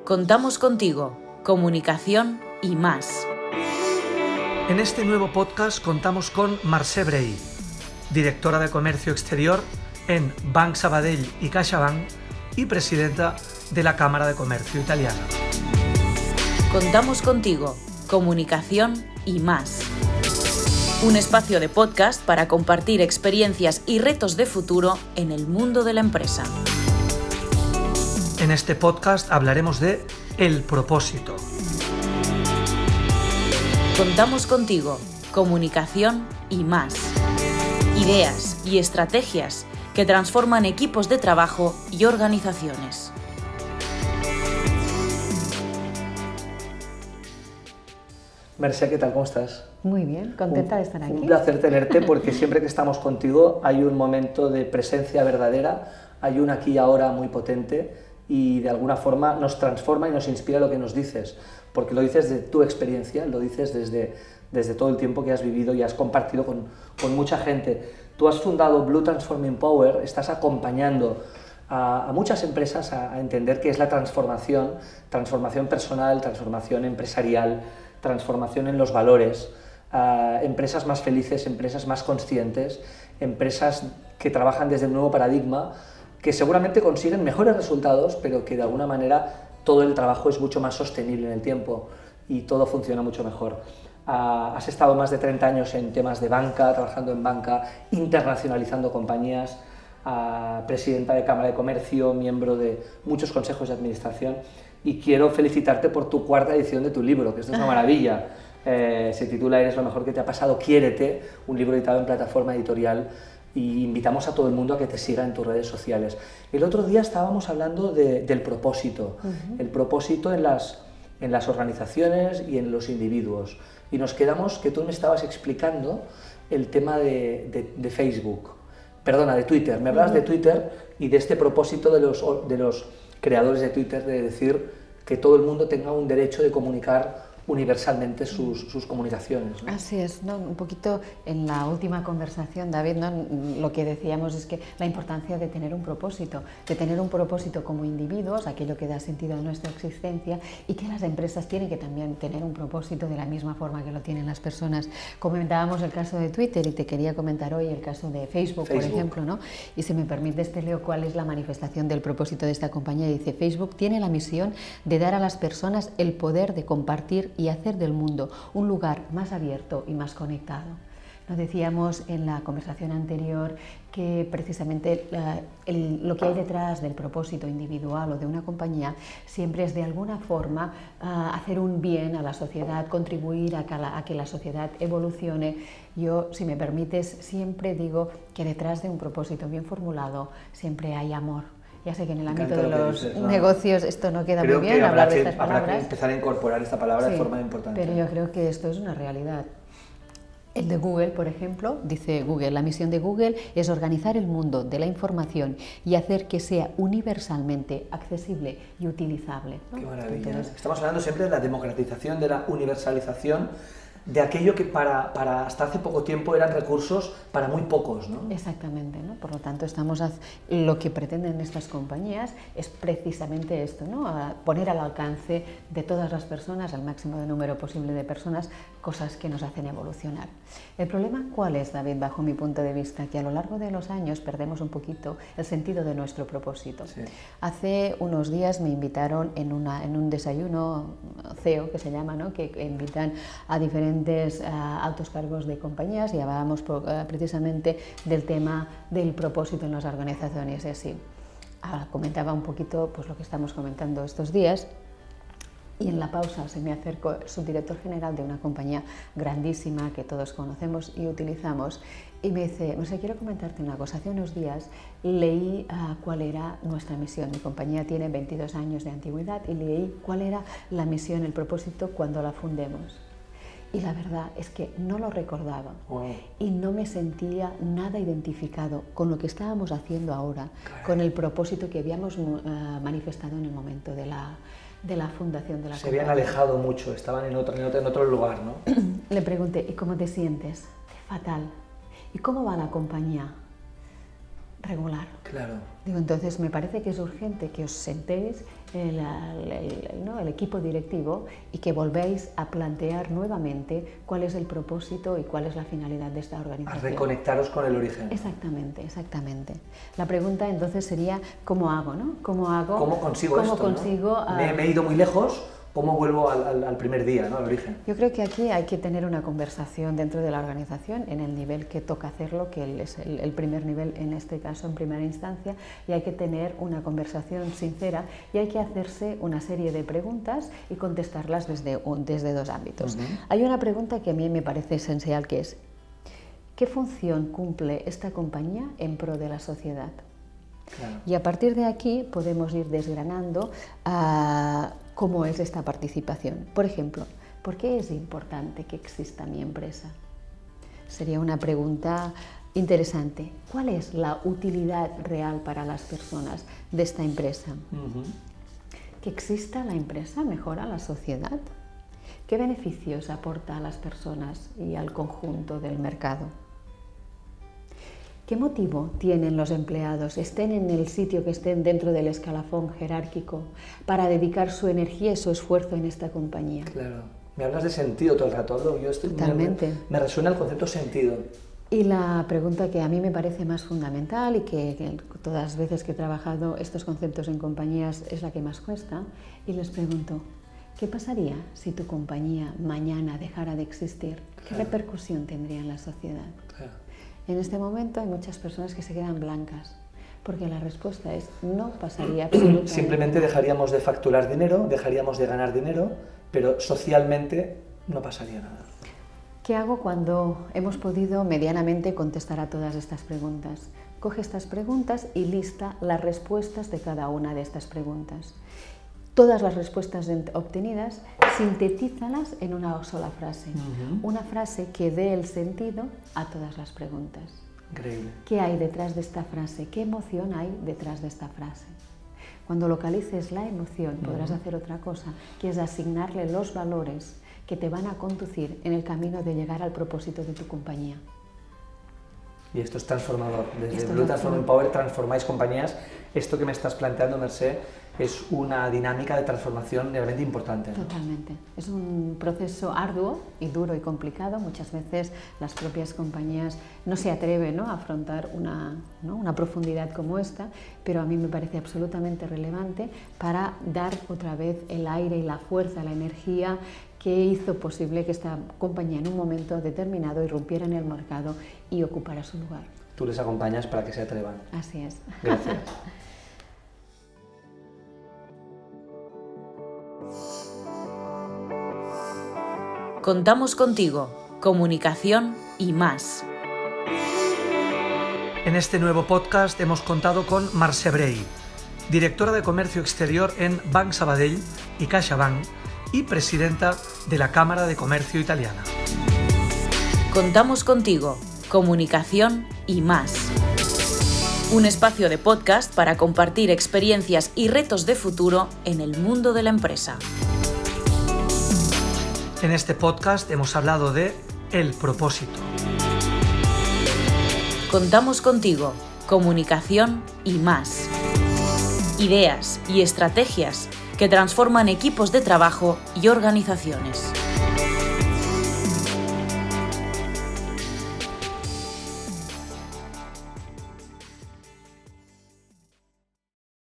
Contamos contigo, comunicación y más. En este nuevo podcast contamos con Mercè Brey, directora de Comercio Exterior en Banc Sabadell y CaixaBank y presidenta de la Cámara de Comercio Italiana. Contamos contigo, comunicación y más. Un espacio de podcast para compartir experiencias y retos de futuro en el mundo de la empresa. En este podcast hablaremos de el propósito. Contamos contigo, comunicación y más. Ideas y estrategias que transforman equipos de trabajo y organizaciones. Mercè, ¿qué tal? ¿Cómo estás? Muy bien, contenta de estar aquí. Un placer tenerte porque siempre que estamos contigo hay un momento de presencia verdadera, hay un aquí y ahora muy potente y de alguna forma nos transforma y nos inspira lo que nos dices, porque lo dices de tu experiencia, lo dices desde todo el tiempo que has vivido y has compartido con mucha gente. Tú has fundado Blue Transforming Power, estás acompañando a muchas empresas a entender qué es la transformación personal, transformación empresarial, transformación en los valores, empresas más felices, empresas más conscientes, empresas que trabajan desde un nuevo paradigma, que seguramente consiguen mejores resultados, pero que de alguna manera todo el trabajo es mucho más sostenible en el tiempo y todo funciona mucho mejor. Has estado más de 30 años en temas de banca, trabajando en banca, internacionalizando compañías, presidenta de Cámara de Comercio, miembro de muchos consejos de administración, y quiero felicitarte por tu 4ª edición de tu libro, que esto es una maravilla. Se titula Eres lo mejor que te ha pasado, quiérete, un libro editado en Plataforma Editorial, y invitamos a todo el mundo a que te siga en tus redes sociales. El otro día estábamos hablando del propósito, el propósito en las organizaciones y en los individuos, y nos quedamos que tú me estabas explicando el tema de Facebook, perdona, de Twitter, me hablabas de Twitter y de este propósito de los creadores de Twitter de decir que todo el mundo tenga un derecho de comunicar universalmente sus comunicaciones, ¿no? Así es, ¿no? Un poquito en la última conversación, David, ¿no? Lo que decíamos es que la importancia de tener un propósito como individuos, aquello que da sentido a nuestra existencia, y que las empresas tienen que también tener un propósito de la misma forma que lo tienen las personas. Comentábamos el caso de Twitter y te quería comentar hoy el caso de Facebook. Por ejemplo, ¿no? Y si me permites te leo cuál es la manifestación del propósito de esta compañía. Dice: Facebook tiene la misión de dar a las personas el poder de compartir y hacer del mundo un lugar más abierto y más conectado. Nos decíamos en la conversación anterior que precisamente lo que hay detrás del propósito individual o de una compañía siempre es de alguna forma hacer un bien a la sociedad, contribuir a que la sociedad evolucione. Yo, si me permites, siempre digo que detrás de un propósito bien formulado siempre hay amor. Ya sé que en el ámbito de los negocios esto no queda muy bien, hablar de estas palabras. Habrá que empezar a incorporar esta palabra de forma importante. Pero yo creo que esto es una realidad. El de Google, por ejemplo, dice Google: la misión de Google es organizar el mundo de la información y hacer que sea universalmente accesible y utilizable, ¿no? Qué maravilla. Entonces, estamos hablando siempre de la democratización, de la universalización, de aquello que para hasta hace poco tiempo eran recursos para muy pocos, ¿no? Exactamente, ¿no? Por lo tanto, lo que pretenden estas compañías es precisamente esto, ¿no? Poner al alcance de todas las personas, al máximo de número posible de personas, cosas que nos hacen evolucionar. El problema, ¿cuál es, David, bajo mi punto de vista? Que a lo largo de los años perdemos un poquito el sentido de nuestro propósito. Sí. Hace unos días me invitaron en un desayuno CEO, que se llama, ¿no? Que invitan a diferentes altos cargos de compañías, y hablábamos precisamente del tema del propósito en las organizaciones. Y así comentaba un poquito pues lo que estamos comentando estos días. Y en la pausa se me acercó el subdirector general de una compañía grandísima que todos conocemos y utilizamos, y me dice: Mercè, quiero comentarte una cosa. Hace unos días leí cuál era nuestra misión. Mi compañía tiene 22 años de antigüedad y leí cuál era la misión, el propósito cuando la fundemos. Y la verdad es que no lo recordaba. Wow. Y no me sentía nada identificado con lo que estábamos haciendo ahora, con el propósito que habíamos manifestado en el momento de la fundación de la compañía. Se habían alejado mucho, estaban en otro lugar, ¿no? Le pregunté: ¿y cómo te sientes? Fatal. ¿Y cómo va la compañía? Regular. Claro. Digo, entonces me parece que es urgente que os sentéis el equipo directivo y que volvéis a plantear nuevamente cuál es el propósito y cuál es la finalidad de esta organización. A reconectaros con el origen. Exactamente, exactamente. La pregunta entonces sería, ¿cómo hago? ¿No? ¿Cómo consigo esto? ¿No? Me he ido muy lejos. ¿Cómo vuelvo al primer día, ¿no? Al origen? Yo creo que aquí hay que tener una conversación dentro de la organización en el nivel que toca hacerlo, que es el primer nivel en este caso, en primera instancia, y hay que tener una conversación sincera y hay que hacerse una serie de preguntas y contestarlas desde dos ámbitos. Hay una pregunta que a mí me parece esencial, que es ¿qué función cumple esta compañía en pro de la sociedad? Claro. Y a partir de aquí podemos ir desgranando cómo es esta participación. Por ejemplo, ¿por qué es importante que exista mi empresa? Sería una pregunta interesante. ¿Cuál es la utilidad real para las personas de esta empresa? ¿Que exista la empresa mejora la sociedad? ¿Qué beneficios aporta a las personas y al conjunto del mercado? ¿Qué motivo tienen los empleados, estén en el sitio que estén dentro del escalafón jerárquico, para dedicar su energía y su esfuerzo en esta compañía? Claro. Me hablas de sentido todo el rato. Totalmente. Me resuena el concepto sentido. Y la pregunta que a mí me parece más fundamental y que todas las veces que he trabajado estos conceptos en compañías es la que más cuesta, y les pregunto, ¿qué pasaría si tu compañía mañana dejara de existir? ¿Qué repercusión tendría en la sociedad? Claro. En este momento hay muchas personas que se quedan blancas, porque la respuesta es no pasaría absolutamente nada. Simplemente dejaríamos de facturar dinero, dejaríamos de ganar dinero, pero socialmente no pasaría nada. ¿Qué hago cuando hemos podido medianamente contestar a todas estas preguntas? Coge estas preguntas y lista las respuestas de cada una de estas preguntas. Todas las respuestas obtenidas, sintetízalas en una sola frase. Una frase que dé el sentido a todas las preguntas. Increíble. ¿Qué hay detrás de esta frase? ¿Qué emoción hay detrás de esta frase? Cuando localices la emoción, podrás hacer otra cosa, que es asignarle los valores que te van a conducir en el camino de llegar al propósito de tu compañía. Y esto es transformador. Desde Blue Transforming Power transformáis compañías. Esto que me estás planteando, Mercè, es una dinámica de transformación realmente importante, ¿no? Totalmente. Es un proceso arduo y duro y complicado. Muchas veces las propias compañías no se atreven, ¿no?, a afrontar una profundidad como esta, pero a mí me parece absolutamente relevante para dar otra vez el aire y la fuerza, la energía que hizo posible que esta compañía en un momento determinado irrumpiera en el mercado y ocupara su lugar. Tú les acompañas para que se atrevan. Así es. Gracias. Contamos contigo, comunicación y más. En este nuevo podcast hemos contado con Mercè Brey, directora de Comercio Exterior en Banc Sabadell y CaixaBank y presidenta de la Cámara de Comercio Italiana. Contamos contigo, comunicación y más. Un espacio de podcast para compartir experiencias y retos de futuro en el mundo de la empresa. En este podcast hemos hablado de el propósito. Contamos contigo, comunicación y más. Ideas y estrategias que transforman equipos de trabajo y organizaciones.